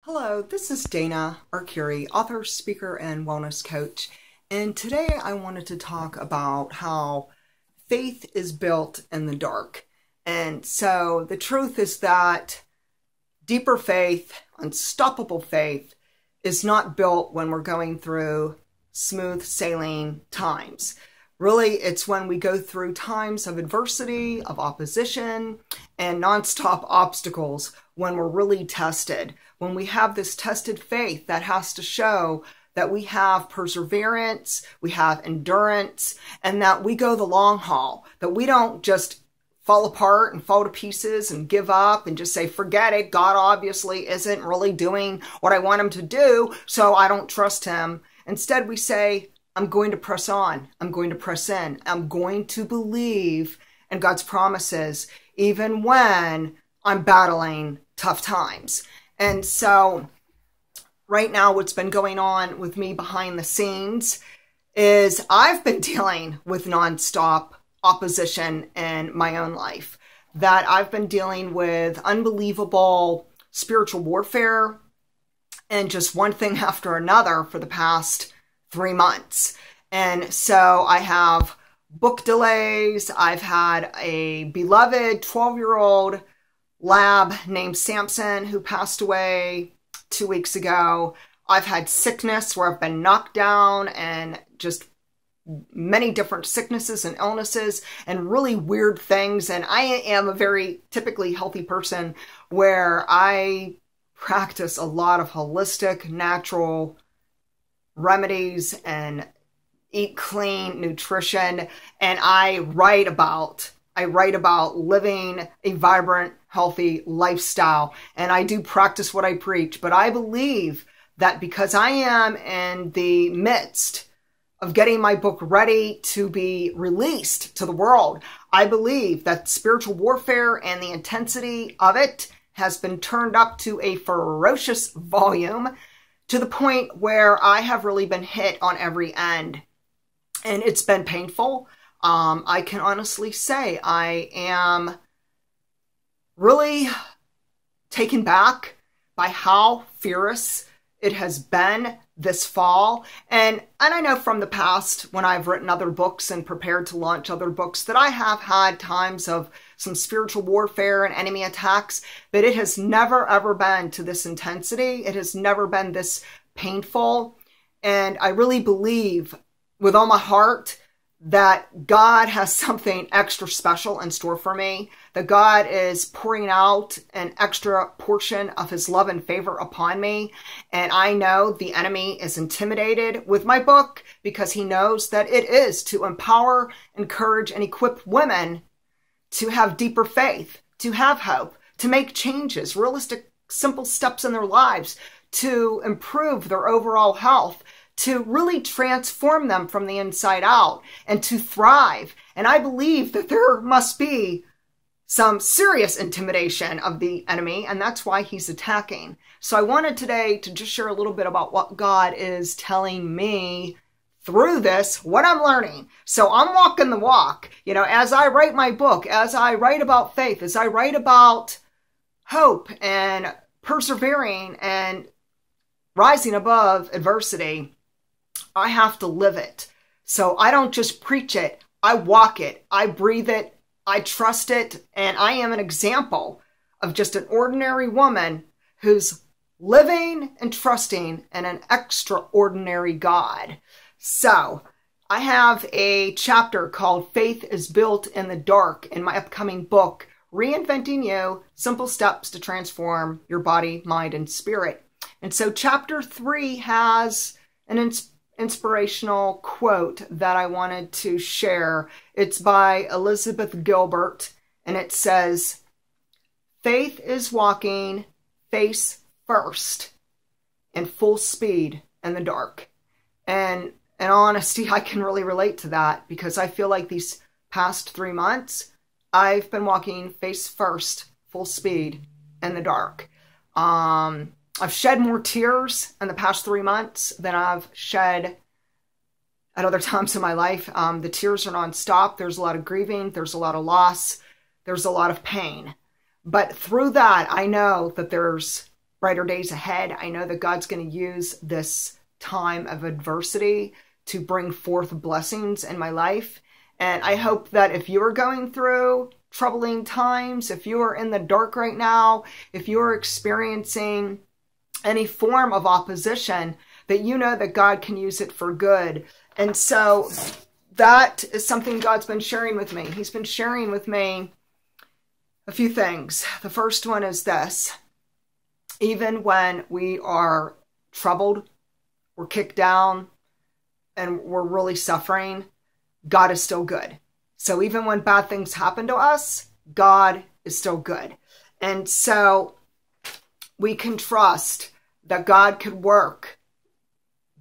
Hello, this is Dana Arcuri, author, speaker, and wellness coach. And today I wanted to talk about how faith is built in the dark. And so the truth is that deeper faith, unstoppable faith, is not built when we're going through smooth sailing times. Really, it's when we go through times of adversity, of opposition, and nonstop obstacles when we're really tested. When we have this tested faith that has to show that we have perseverance, we have endurance, and that we go the long haul, that we don't just fall apart and fall to pieces and give up and just say, forget it, God obviously isn't really doing what I want him to do, so I don't trust him. Instead, we say, I'm going to press on. I'm going to press in. I'm going to believe in God's promises, even when I'm battling tough times. And so right now, what's been going on with me behind the scenes is I've been dealing with nonstop opposition in my own life, that I've been dealing with unbelievable spiritual warfare and just one thing after another for the past 3 months. And so I have book delays. I've had a beloved 12-year-old lab named Samson who passed away 2 weeks ago. I've had sickness where I've been knocked down and just many different sicknesses and illnesses and really weird things. And I am a very typically healthy person where I practice a lot of holistic, natural remedies and eat clean nutrition. And I write about living a vibrant, healthy lifestyle. And I do practice what I preach. But I believe that because I am in the midst of getting my book ready to be released to the world, I believe that spiritual warfare and the intensity of it has been turned up to a ferocious volume, to the point where I have really been hit on every end. And it's been painful. I can honestly say I am really taken back by how fierce it has been this fall. And I know from the past when I've written other books and prepared to launch other books that I have had times of some spiritual warfare and enemy attacks, but it has never ever been to this intensity. It has never been this painful. And I really believe with all my heart that God has something extra special in store for me, that God is pouring out an extra portion of his love and favor upon me. And I know the enemy is intimidated with my book because he knows that it is to empower, encourage, and equip women to have deeper faith, to have hope, to make changes, realistic, simple steps in their lives, to improve their overall health, to really transform them from the inside out and to thrive. And I believe that there must be some serious intimidation of the enemy, and that's why he's attacking. So I wanted today to just share a little bit about what God is telling me through this, what I'm learning. So I'm walking the walk, as I write my book, as I write about faith, as I write about hope and persevering and rising above adversity, I have to live it. So I don't just preach it, I walk it, I breathe it, I trust it, and I am an example of just an ordinary woman who's living and trusting in an extraordinary God. So I have a chapter called Faith is Built in the Dark in my upcoming book, Reinventing You, Simple Steps to Transform Your Body, Mind, and Spirit. And so chapter 3 has an inspirational quote that I wanted to share. It's by Elizabeth Gilbert, and it says, "Faith is walking face first in full speed in the dark." And in honesty, I can really relate to that because I feel like these past 3 months, I've been walking face first, full speed in the dark. I've shed more tears in the past 3 months than I've shed at other times in my life. The tears are nonstop. There's a lot of grieving. There's a lot of loss. There's a lot of pain. But through that, I know that there's brighter days ahead. I know that God's going to use this time of adversity to bring forth blessings in my life. And I hope that if you're going through troubling times, if you are in the dark right now, if you're experiencing any form of opposition, that you know that God can use it for good. And so that is something God's been sharing with me. He's been sharing with me a few things. The first one is this: even when we are troubled, we're kicked down, and we're really suffering, God is still good. So even when bad things happen to us, God is still good. And so we can trust that God could work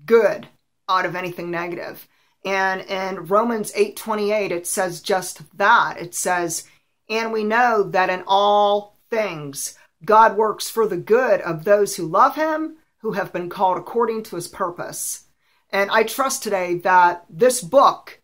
good out of anything negative. And in Romans 8:28, it says just that. It says, and we know that in all things, God works for the good of those who love him, who have been called according to his purpose. And I trust today that this book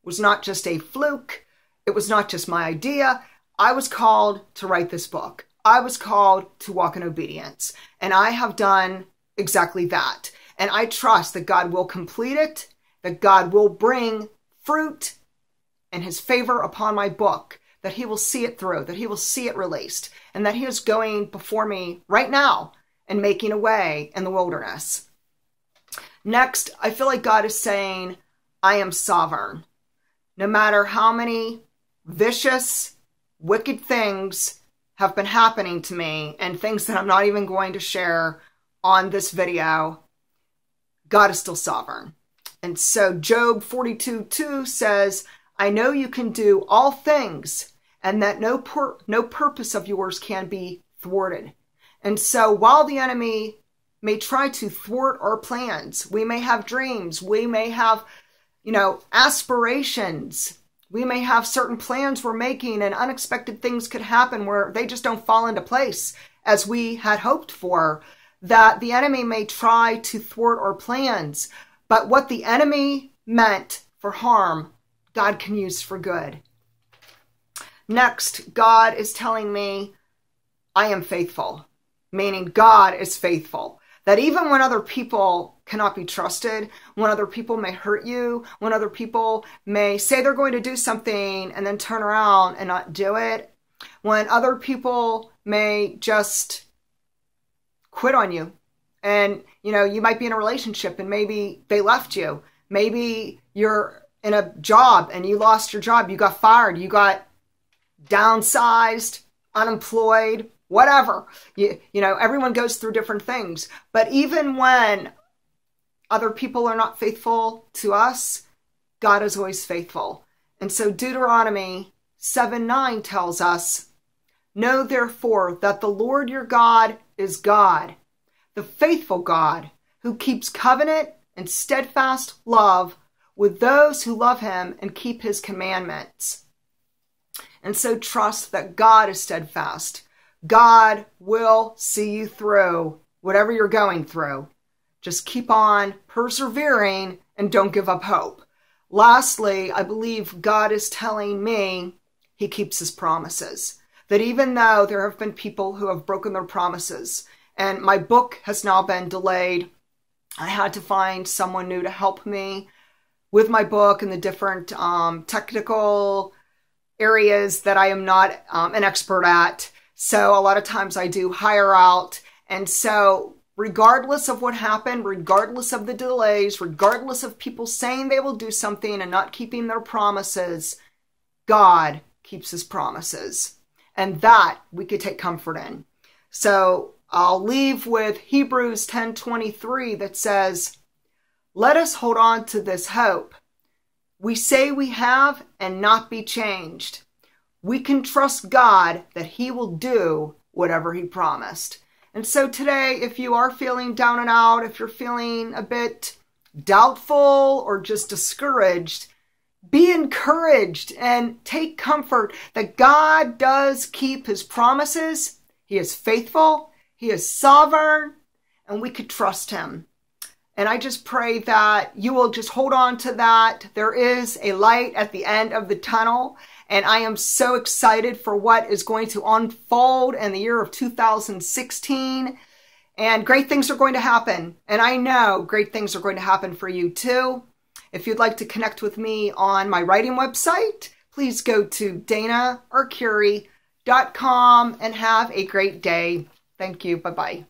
was not just a fluke. It was not just my idea. I was called to write this book. I was called to walk in obedience. And I have done exactly that. And I trust that God will complete it, that God will bring fruit and his favor upon my book, that he will see it through, that he will see it released, and that he is going before me right now and making a way in the wilderness. Next, I feel like God is saying, I am sovereign. No matter how many vicious, wicked things have been happening to me, and things that I'm not even going to share on this video, God is still sovereign. And so Job 42:2 says, I know you can do all things, and that no purpose of yours can be thwarted. And so while the enemy may try to thwart our plans, we may have dreams, we may have, aspirations, we may have certain plans we're making, and unexpected things could happen where they just don't fall into place as we had hoped for, that the enemy may try to thwart our plans. But what the enemy meant for harm, God can use for good. Next, God is telling me, I am faithful, meaning God is faithful. That even when other people cannot be trusted, when other people may hurt you, when other people may say they're going to do something and then turn around and not do it, when other people may just quit on you, and you might be in a relationship and maybe they left you, maybe you're in a job and you lost your job, you got fired, you got downsized, unemployed, whatever. Everyone goes through different things. But even when other people are not faithful to us, God is always faithful. And so Deuteronomy 7:9 tells us, know therefore that the Lord your God is God, the faithful God, who keeps covenant and steadfast love with those who love him and keep his commandments. And so trust that God is steadfast. God will see you through whatever you're going through. Just keep on persevering and don't give up hope. Lastly, I believe God is telling me he keeps his promises. That even though there have been people who have broken their promises, and my book has now been delayed, I had to find someone new to help me with my book and the different technical areas that I am not an expert at. So a lot of times I do hire out. And so regardless of what happened, regardless of the delays, regardless of people saying they will do something and not keeping their promises, God keeps his promises. And that we could take comfort in. So I'll leave with Hebrews 10:23 that says, let us hold on to this hope. We say we have and not be changed. We can trust God that he will do whatever he promised. And so today, if you are feeling down and out, if you're feeling a bit doubtful or just discouraged, be encouraged and take comfort that God does keep his promises. He is faithful. He is sovereign, and we could trust him. And I just pray that you will just hold on to that. There is a light at the end of the tunnel, and I am so excited for what is going to unfold in the year of 2016. And great things are going to happen. And I know great things are going to happen for you too. If you'd like to connect with me on my writing website, please go to danaarcuri.com and have a great day. Thank you. Bye-bye.